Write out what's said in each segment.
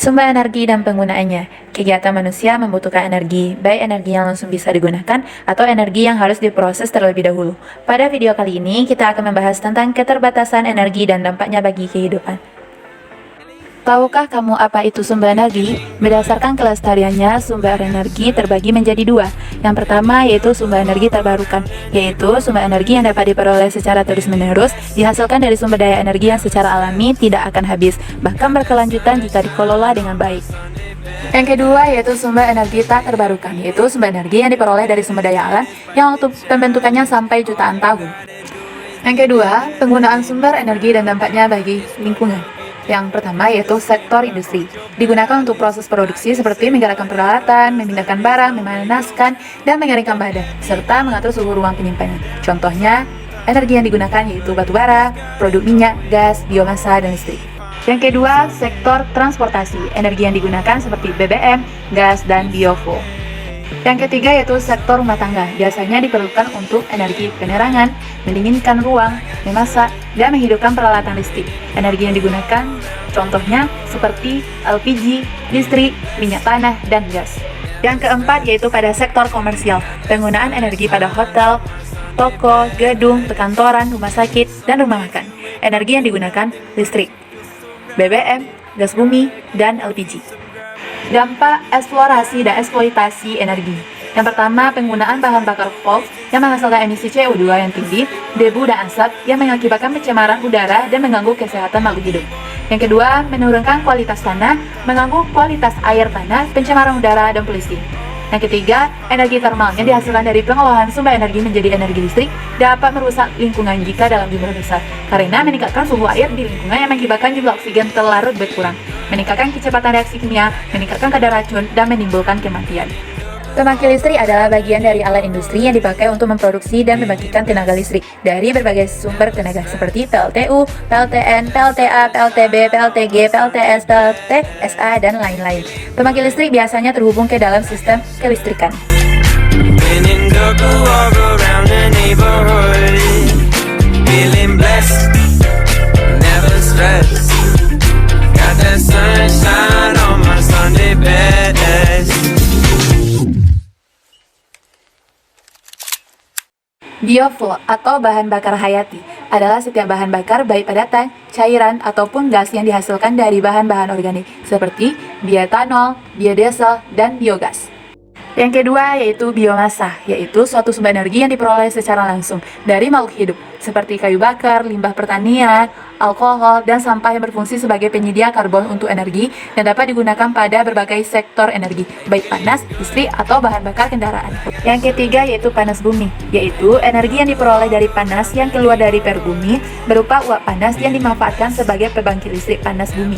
Sumber energi dan penggunaannya. Kegiatan manusia membutuhkan energi, baik energi yang langsung bisa digunakan atau energi yang harus diproses terlebih dahulu. Pada video kali ini, kita akan membahas tentang keterbatasan energi dan dampaknya bagi kehidupan. Tahukah kamu apa itu sumber energi? Berdasarkan kelestariannya, sumber energi terbagi menjadi dua. Yang pertama yaitu sumber energi terbarukan, yaitu sumber energi yang dapat diperoleh secara terus-menerus, dihasilkan dari sumber daya energi yang secara alami tidak akan habis, bahkan berkelanjutan jika dikelola dengan baik. Yang kedua yaitu sumber energi tak terbarukan, yaitu sumber energi yang diperoleh dari sumber daya alam yang waktu pembentukannya sampai jutaan tahun. Yang kedua, penggunaan sumber energi dan dampaknya bagi lingkungan. Yang pertama yaitu sektor industri. Digunakan untuk proses produksi seperti menggerakkan peralatan, memindahkan barang, memanaskan, dan mengeringkan badan, serta mengatur suhu ruang penyimpanan. Contohnya, energi yang digunakan yaitu batu bara, produk minyak, gas, biomasa, dan listrik. Yang kedua, sektor transportasi. Energi yang digunakan seperti BBM, gas, dan biofuel. Yang ketiga yaitu sektor rumah tangga. Biasanya diperlukan untuk energi penerangan, mendinginkan ruang, memasak, dan menghidupkan peralatan listrik. Energi yang digunakan contohnya seperti LPG, listrik, minyak tanah, dan gas. Yang keempat yaitu pada sektor komersial. Penggunaan energi pada hotel, toko, gedung, perkantoran, rumah sakit, dan rumah makan. Energi yang digunakan listrik, BBM, gas bumi, dan LPG. Dampak eksplorasi dan eksploitasi energi. Yang pertama, penggunaan bahan bakar fosil yang menghasilkan emisi CO2 yang tinggi, debu dan asap yang mengakibatkan pencemaran udara dan mengganggu kesehatan makhluk hidup. Yang kedua, menurunkan kualitas tanah, mengganggu kualitas air tanah, pencemaran udara, dan polusi. Yang ketiga, energi termal yang dihasilkan dari pengolahan sumber energi menjadi energi listrik dapat merusak lingkungan jika dalam jumlah besar, karena meningkatkan suhu air di lingkungan yang mengakibatkan jumlah oksigen terlarut berkurang, meningkatkan kecepatan reaksi kimia, meningkatkan kadar racun, dan menimbulkan kematian. Pembangkit listrik adalah bagian dari alat industri yang dipakai untuk memproduksi dan membagikan tenaga listrik dari berbagai sumber tenaga seperti PLTU, PLTN, PLTA, PLTB, PLTG, PLTS, PLTSA, dan lain-lain. Pembangkit listrik biasanya terhubung ke dalam sistem kelistrikan. Biofuel atau bahan bakar hayati adalah setiap bahan bakar baik padatan, cairan, ataupun gas yang dihasilkan dari bahan-bahan organik seperti bioetanol, biodiesel, dan biogas. Yang kedua yaitu biomasa, yaitu suatu sumber energi yang diperoleh secara langsung dari makhluk hidup seperti kayu bakar, limbah pertanian, alkohol, dan sampah yang berfungsi sebagai penyedia karbon untuk energi dan dapat digunakan pada berbagai sektor energi, baik panas, listrik, atau bahan bakar kendaraan. Yang ketiga yaitu panas bumi, yaitu energi yang diperoleh dari panas yang keluar dari perut bumi berupa uap panas yang dimanfaatkan sebagai pembangkit listrik panas bumi.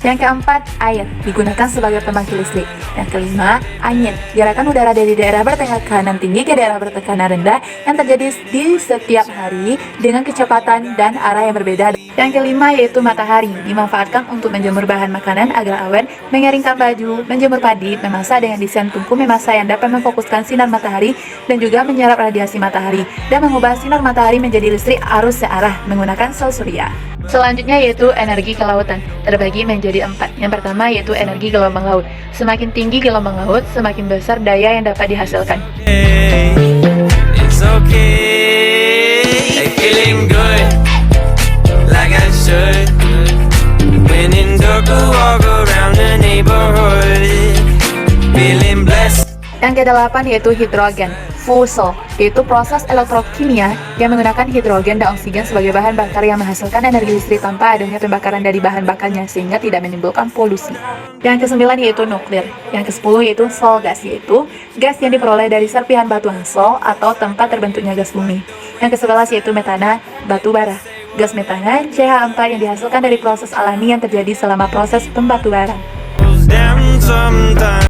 Yang keempat, air digunakan sebagai pembangkit listrik. Yang kelima, angin, gerakan udara dari daerah bertekanan tinggi ke daerah bertekanan rendah yang terjadi di setiap hari dengan kecepatan dan arah yang berbeda. Yang kelima yaitu matahari, dimanfaatkan untuk menjemur bahan makanan agar awet, mengeringkan baju, menjemur padi, memasak dengan desain tungku memasak yang dapat memfokuskan sinar matahari dan juga menyerap radiasi matahari dan mengubah sinar matahari menjadi listrik arus searah menggunakan sel surya. Selanjutnya yaitu energi kelautan, terbagi menjadi 4. Yang pertama yaitu energi gelombang laut. Semakin tinggi gelombang laut, semakin besar daya yang dapat dihasilkan. Yang kedelapan yaitu hidrogen fuel, yaitu proses elektrokimia yang menggunakan hidrogen dan oksigen sebagai bahan bakar yang menghasilkan energi listrik tanpa adanya pembakaran dari bahan bakarnya sehingga tidak menimbulkan polusi. Yang ke-9 yaitu nuklir. Yang ke-10 yaitu sol gas, yaitu gas yang diperoleh dari serpihan batuan sol atau tempat terbentuknya gas bumi. Yang ke-11 yaitu metana, batu bara. Gas metana CH4 yang dihasilkan dari proses alami yang terjadi selama proses pembatubaran.